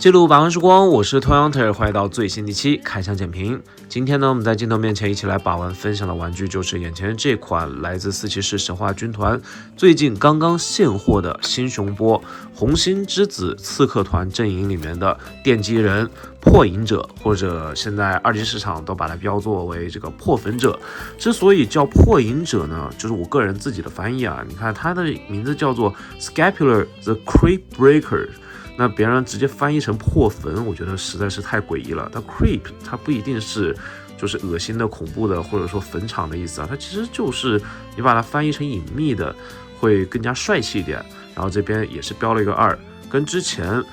记录百万时光，我是 Toyota， 欢迎到最新一期开箱简评。今天呢，我们在镜头面前一起来把玩分享的玩具就是眼前这款来自四骑士神话军团最近刚刚现货的新熊波红心之子刺客团阵营里面的奠基人破影者，或者现在二级市场都把它标作为这个破粉者。之所以叫破影者呢，就是我个人自己的翻译啊，你看它的名字叫做 Scapular the Creep Breaker。那别人直接翻译成破坟，我觉得实在是太诡异了。但 creep 它不一定是就是恶心的、恐怖的，或者说坟场的意思啊，它其实就是你把它翻译成隐秘的，会更加帅气一点。然后这边也是标了一个2，跟之前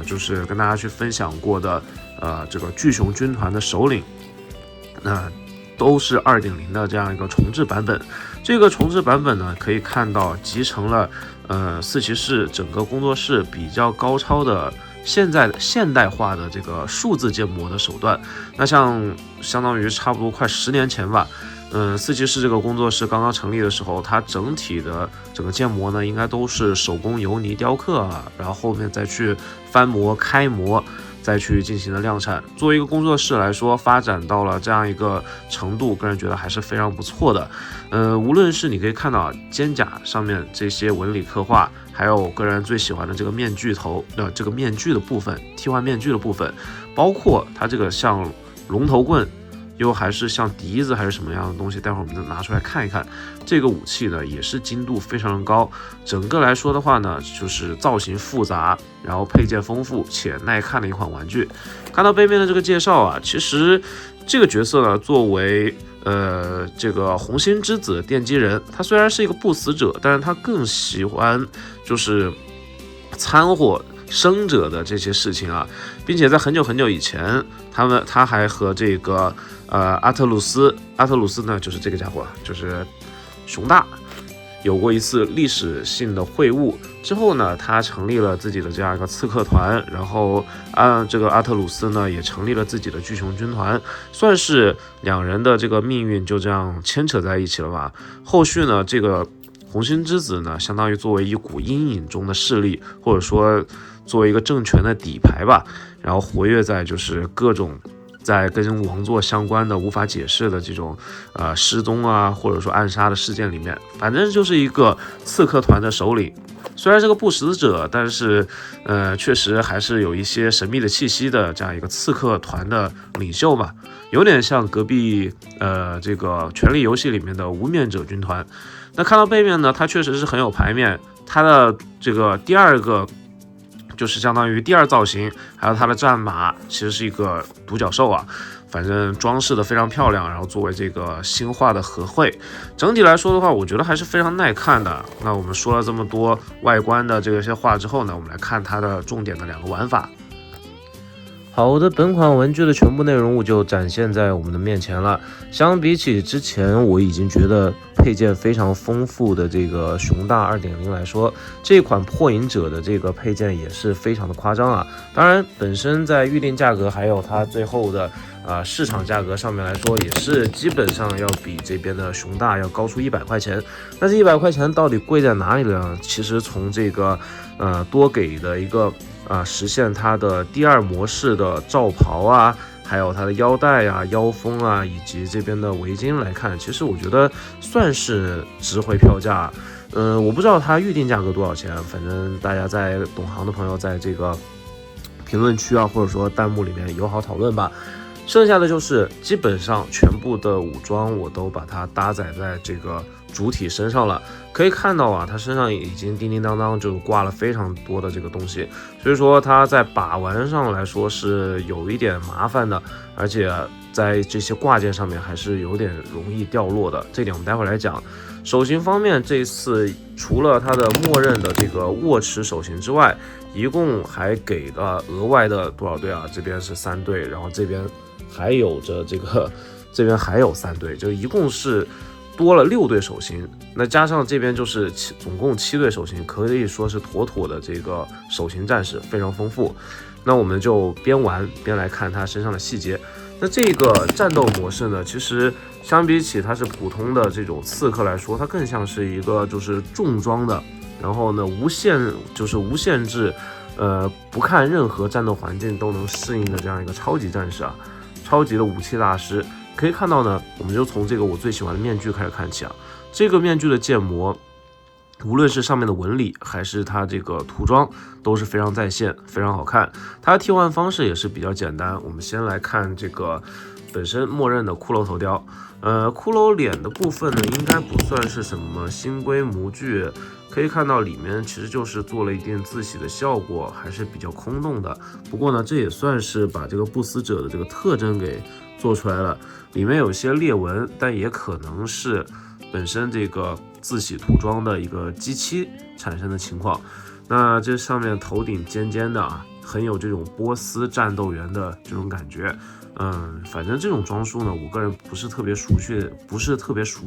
就是跟大家去分享过的这个巨熊军团的首领，那都是 2.0 的这样一个重置版本。这个重置版本呢，可以看到集成了四骑士整个工作室比较高超的现代化的这个数字建模的手段。那相当于差不多快10年前吧，四骑士这个工作室刚刚成立的时候，它整体的整个建模呢，应该都是手工油泥雕刻啊，然后后面再去翻模开模，再去进行的量产。作为一个工作室来说，发展到了这样一个程度，个人觉得还是非常不错的。无论是你可以看到肩甲上面这些纹理刻画，还有个人最喜欢的这个面具头的这个面具的部分，替换面具的部分，包括它这个像龙头棍，又还是像笛子还是什么样的东西，待会儿我们就拿出来看一看。这个武器呢也是精度非常高，整个来说的话呢，就是造型复杂，然后配件丰富且耐看的一款玩具。看到背面的这个介绍啊，其实这个角色呢，作为这个红心之子奠基人，他虽然是一个不死者，但是他更喜欢就是掺和生者的这些事情啊，并且在很久很久以前，他还和这个阿特鲁斯呢，就是这个家伙，就是熊大，有过一次历史性的会晤。之后呢，他成立了自己的这样一个刺客团，然后这个阿特鲁斯呢也成立了自己的巨熊军团，算是两人的这个命运就这样牵扯在一起了吧。后续呢，这个红心之子呢，相当于作为一股阴影中的势力，或者说作为一个政权的底牌吧，然后活跃在就是各种在跟王座相关的无法解释的这种失踪啊，或者说暗杀的事件里面，反正就是一个刺客团的首领。虽然是个不死者，但是确实还是有一些神秘的气息的这样一个刺客团的领袖嘛，有点像隔壁这个权力游戏里面的无面者军团。那看到背面呢，它确实是很有排面，它的这个第二个就是相当于第2造型，还有它的战马其实是一个独角兽啊，反正装饰的非常漂亮，然后作为这个新化的和会，整体来说的话，我觉得还是非常耐看的。那我们说了这么多外观的这些话之后呢，我们来看它的重点的2个玩法。好的，本款玩具的全部内容物就展现在我们的面前了。相比起之前我已经觉得配件非常丰富的这个熊大 2.0 来说，这款破影者的这个配件也是非常的夸张啊。当然，本身在预定价格还有它最后的市场价格上面来说，也是基本上要比这边的熊大要高出100块钱。但是100块钱到底贵在哪里呢？其实从这个多给的一个实现它的第2模式的罩袍啊，还有它的腰带啊、腰封啊，以及这边的围巾来看，其实我觉得算是值回票价。我不知道它预定价格多少钱，反正大家在懂行的朋友在这个评论区啊，或者说弹幕里面友好讨论吧。剩下的就是基本上全部的武装我都把它搭载在这个主体身上了，可以看到啊，它身上已经叮叮当当就挂了非常多的这个东西，所以说它在把玩上来说是有一点麻烦的，而且在这些挂件上面还是有点容易掉落的，这点我们待会来讲。手型方面，这次除了它的默认的这个握持手型之外，一共还给了额外的多少对啊？这边是3对，然后这边还有着这边还有3对，就一共是多了6对手型。那加上这边就是总共7对手型，可以说是妥妥的这个手型战士，非常丰富。那我们就边玩边来看它身上的细节。那这个战斗模式呢，其实相比起它是普通的这种刺客来说，它更像是一个就是重装的，然后呢无限制不看任何战斗环境都能适应的这样一个超级战士啊，超级的武器大师。可以看到呢，我们就从这个我最喜欢的面具开始看起啊，这个面具的建模，无论是上面的纹理还是它这个涂装都是非常在线，非常好看。它的替换方式也是比较简单，我们先来看这个本身默认的骷髅头雕。骷髅脸的部分呢，应该不算是什么新规模具，可以看到里面其实就是做了一定自洗的效果，还是比较空洞的。不过呢，这也算是把这个不死者的这个特征给做出来了，里面有些裂纹，但也可能是本身这个自洗涂装的一个机器产生的情况。那这上面头顶尖尖的啊，很有这种波斯战斗员的这种感觉。反正这种装束呢，我个人不是特别熟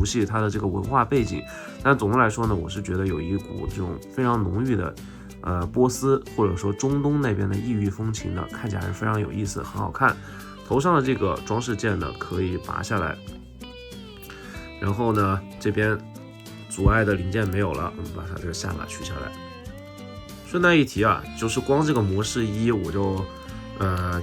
悉它的这个文化背景，但总的来说呢，我是觉得有一股这种非常浓郁的波斯或者说中东那边的异域风情的，看起来还是非常有意思，很好看。头上的这个装饰件呢可以拔下来，然后呢这边阻碍的零件没有了，我们把它这个下巴取下来。顺带一提啊，就是光这个模式1我就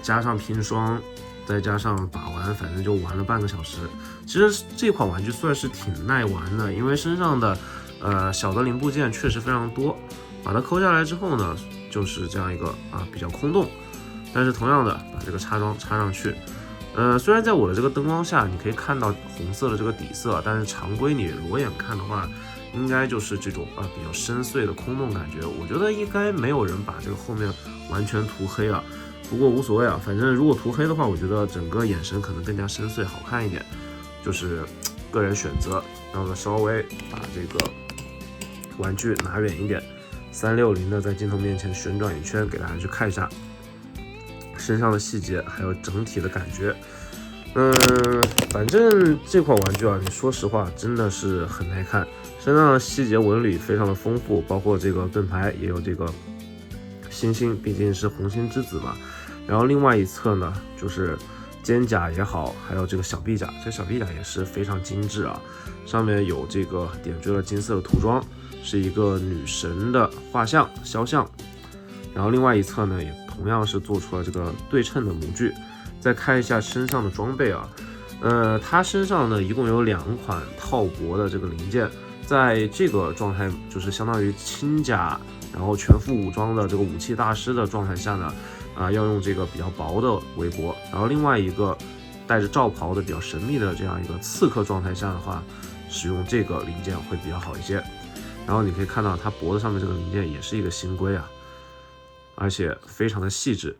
加上拼装，再加上把玩，反正就玩了半个小时。其实这款玩具算是挺耐玩的，因为身上的小的零部件确实非常多，把它抠下来之后呢，就是这样一个比较空洞。但是同样的把这个插装插上去，虽然在我的这个灯光下你可以看到红色的这个底色，但是常规你裸眼看的话，应该就是这种比较深邃的空洞感觉。我觉得应该没有人把这个后面完全涂黑了，不过无所谓啊，反正如果涂黑的话，我觉得整个眼神可能更加深邃好看一点，就是个人选择。然后呢，稍微把这个玩具拿远一点，360的在镜头面前旋转一圈，给大家去看一下身上的细节，还有整体的感觉。反正这款玩具啊，你说实话真的是很耐看，身上的细节纹理非常的丰富，包括这个盾牌也有这个星星，毕竟是红星之子嘛。然后另外一侧呢，就是肩甲也好，还有这个小臂甲，这小臂甲也是非常精致啊，上面有这个点缀了金色的涂装，是一个女神的画像肖像。然后另外一侧呢，也同样是做出了这个对称的模具。再看一下身上的装备啊，它身上呢一共有2款套脖的这个零件，在这个状态就是相当于轻甲，然后全副武装的这个武器大师的状态下呢，要用这个比较薄的围脖，然后另外一个带着罩袍的比较神秘的这样一个刺客状态下的话，使用这个零件会比较好一些。然后你可以看到它脖子上面这个零件也是一个新规啊，而且非常的细致。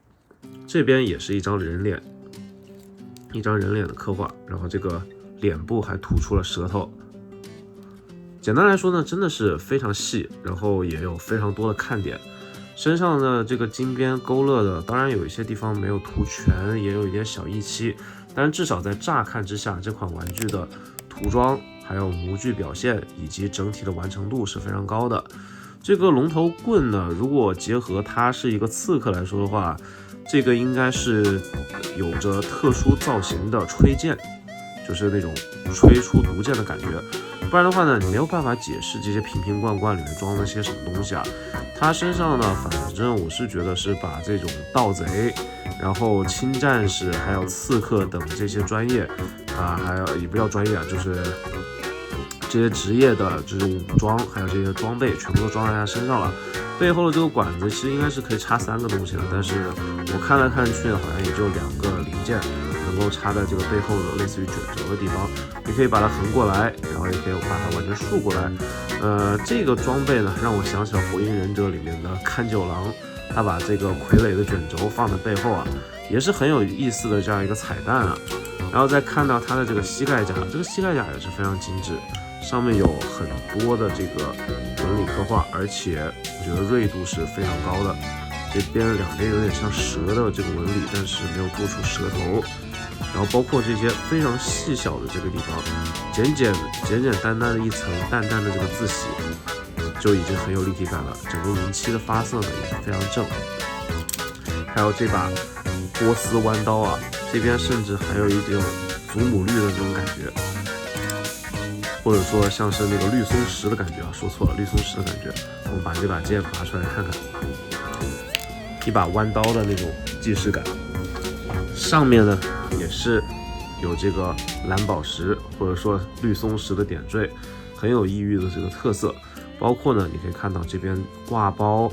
这边也是一张人脸的刻画，然后这个脸部还突出了舌头。简单来说呢，真的是非常细，然后也有非常多的看点。身上的这个金边勾勒的，当然有一些地方没有涂全，也有一点小溢漆，但是至少在乍看之下，这款玩具的涂装还有模具表现以及整体的完成度是非常高的。这个龙头棍呢，如果结合它是一个刺客来说的话，这个应该是有着特殊造型的吹剑，就是那种吹出毒箭的感觉。不然的话呢，你没有办法解释这些瓶瓶罐罐里面装了些什么东西啊。他身上呢，反正我是觉得是把这种盗贼，然后轻战士，还有刺客等这些专业还有也不叫专业啊，就是这些职业的这种武装，还有这些装备，全部都装在他身上了。背后的这个管子其实应该是可以插3个东西的，但是我看来看去好像也就2个零件能够插在这个背后的类似于卷轴的地方。你可以把它横过来，然后也可以把它完全竖过来。这个装备呢，让我想起了《火影忍者》里面的勘九郎，他把这个傀儡的卷轴放在背后啊，也是很有意思的这样一个彩蛋啊。然后再看到它的这个膝盖甲，这个膝盖甲也是非常精致。上面有很多的这个纹理刻画，而且我觉得锐度是非常高的。这边两边有点像蛇的这个纹理，但是没有做出蛇头。然后包括这些非常细小的这个地方，简简单单的一层淡淡的这个字洗，就已经很有立体感了。整个银漆的发色呢也是非常正。还有这把波斯弯刀啊，这边甚至还有一种祖母绿的那种感觉。或者说像是那个绿松石的感觉啊，说错了，绿松石的感觉。我们把这把剑拔出来看看，一把弯刀的那种既视感。上面呢也是有这个蓝宝石或者说绿松石的点缀，很有异域的这个特色。包括呢，你可以看到这边挂包，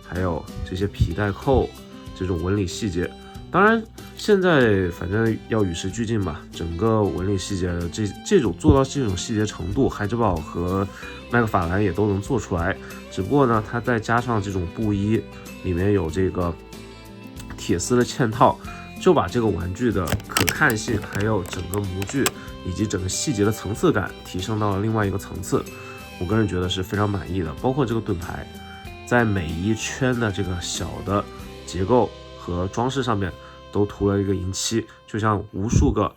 还有这些皮带扣这种纹理细节。当然，现在反正要与时俱进吧，整个纹理细节的这种做到这种细节程度，孩之宝和麦克法兰也都能做出来。只不过呢，它再加上这种布衣，里面有这个铁丝的嵌套，就把这个玩具的可看性，还有整个模具以及整个细节的层次感提升到了另外一个层次。我个人觉得是非常满意的。包括这个盾牌，在每一圈的这个小的结构和装饰上面都涂了一个银漆，就像无数个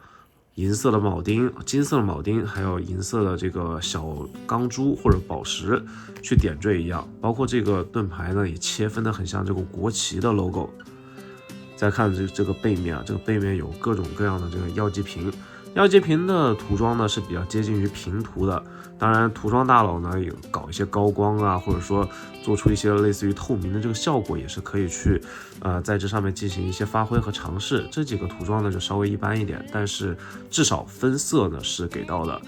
银色的铆钉、金色的铆钉，还有银色的这个小钢珠或者宝石去点缀一样。包括这个盾牌呢，也切分的很像这个国旗的 logo。再看这个背面啊，这个背面有各种各样的这个药剂瓶。药剂瓶的涂装呢是比较接近于平涂的，当然涂装大佬呢也搞一些高光啊，或者说做出一些类似于透明的这个效果，也是可以去在这上面进行一些发挥和尝试。这几个涂装呢就稍微一般一点，但是至少分色呢是给到的。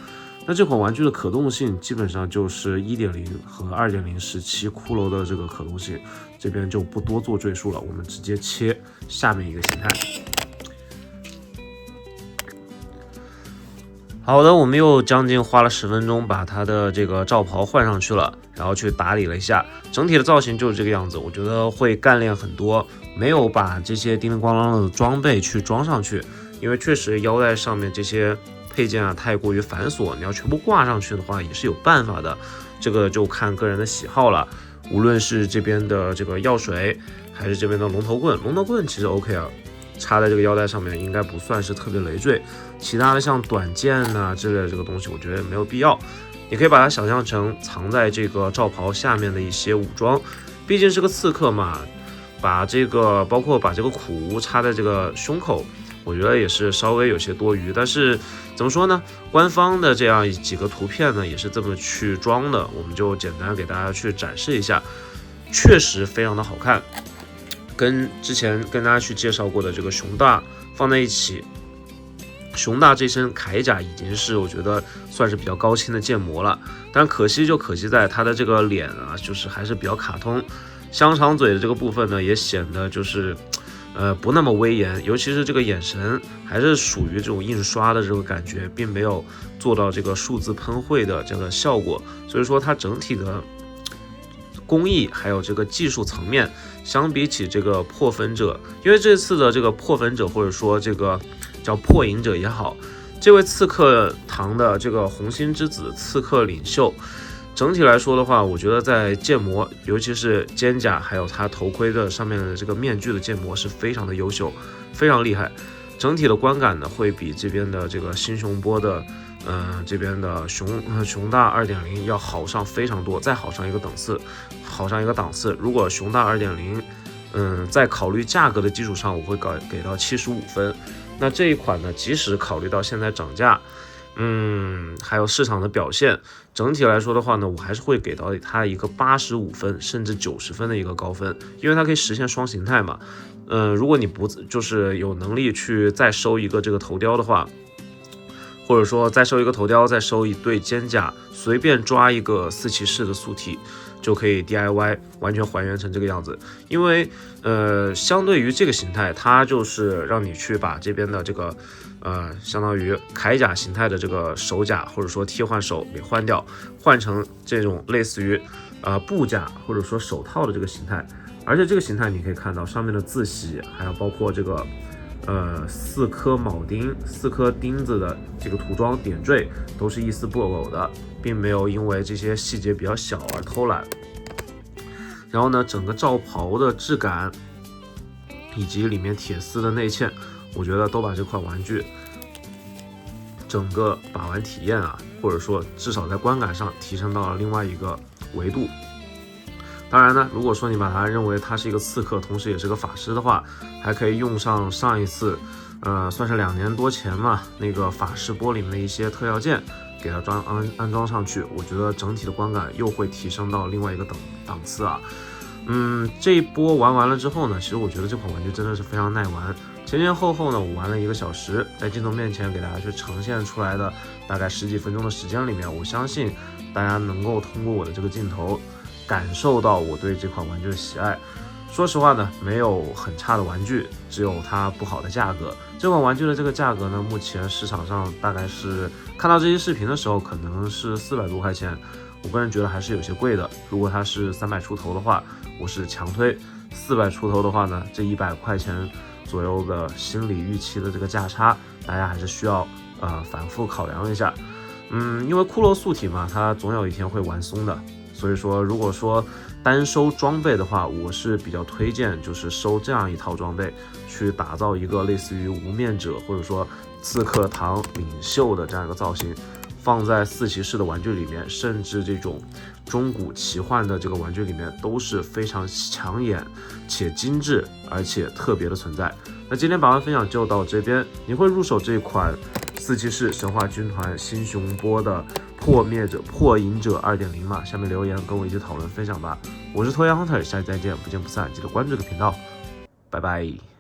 那这款玩具的可动性基本上就是 1.0 和 2.0 时期骷髅的这个可动性，这边就不多做赘述了，我们直接切下面一个形态。好的，我们又将近花了10分钟把它的这个罩袍换上去了，然后去打理了一下，整体的造型就是这个样子。我觉得会干练很多，没有把这些叮铃咣啷的装备去装上去，因为确实腰带上面这些配件啊太过于繁琐，你要全部挂上去的话也是有办法的，这个就看个人的喜好了。无论是这边的这个药水，还是这边的龙头棍，龙头棍其实 OK 啊，插在这个腰带上面应该不算是特别累赘。其他的像短剑啊之类的这个东西，我觉得没有必要。你可以把它想象成藏在这个罩袍下面的一些武装，毕竟是个刺客嘛，把这个包括把这个苦无插在这个胸口，我觉得也是稍微有些多余。但是怎么说呢，官方的这样几个图片呢也是这么去装的，我们就简单给大家去展示一下，确实非常的好看。跟之前跟大家去介绍过的这个熊大放在一起，熊大这身铠甲已经是我觉得算是比较高清的建模了，但可惜在它的这个脸啊，就是还是比较卡通，香肠嘴的这个部分呢也显得就是不那么威严，尤其是这个眼神还是属于这种印刷的这个感觉，并没有做到这个数字喷绘的这个效果，所以说它整体的工艺还有这个技术层面，相比起这个破粉者，因为这次的这个破粉者或者说这个叫破影者也好，这位刺客堂的这个红心之子刺客领袖，整体来说的话，我觉得在建模，尤其是肩甲还有他头盔的上面的这个面具的建模是非常的优秀，非常厉害。整体的观感呢，会比这边的这个新熊波的这边的熊大 2.0 要好上非常多，再好上一个档次。如果熊大 2.0 在考虑价格的基础上，我会给到75分。那这一款呢，即使考虑到现在涨价，还有市场的表现，整体来说的话呢，我还是会给到它一个85分甚至90分的一个高分，因为它可以实现双形态嘛。如果你不就是有能力去再收一个这个头雕的话，或者说再收一个头雕，再收一对肩甲，随便抓一个4骑士的素体就可以 DIY 完全还原成这个样子。因为相对于这个形态，它就是让你去把这边的这个相当于铠甲形态的这个手甲或者说替换手给换掉，换成这种类似于布甲或者说手套的这个形态。而且这个形态你可以看到上面的字玺，还有包括这个4颗铆钉、4颗钉子的这个涂装点缀都是一丝不苟的，并没有因为这些细节比较小而偷懒。然后呢，整个罩袍的质感以及里面铁丝的内嵌，我觉得都把这款玩具整个把玩体验啊，或者说至少在观感上提升到了另外一个维度。当然呢，如果说你把它认为它是一个刺客，同时也是个法师的话，还可以用上上一次，算是2年多前嘛，那个法师波里面的一些特效件，给它安装上去，我觉得整体的观感又会提升到另外一个档次啊。这一波玩完了之后呢，其实我觉得这款玩具真的是非常耐玩。前后呢，我玩了1个小时，在镜头面前给大家去呈现出来的大概10几分钟的时间里面，我相信大家能够通过我的这个镜头感受到我对这款玩具的喜爱。说实话呢，没有很差的玩具，只有它不好的价格。这款玩具的这个价格呢，目前市场上大概是看到这些视频的时候，可能是400多块钱。我个人觉得还是有些贵的。如果它是300出头的话，我是强推；400出头的话呢，这100块钱左右的心理预期的这个价差，大家还是需要反复考量一下。因为骷髅素体嘛，它总有一天会玩松的。所以说，如果说单收装备的话，我是比较推荐就是收这样一套装备，去打造一个类似于无面者或者说刺客堂领袖的这样一个造型，放在4骑士的玩具里面，甚至这种中古奇幻的这个玩具里面都是非常抢眼且精致而且特别的存在。那今天把玩分享就到这边，你会入手这款4骑士神话军团新熊波的破影者 2.0 吗？下面留言跟我一起讨论分享吧。我是拖延 Hunter， 下期再见，不见不散，记得关注这个频道，拜拜。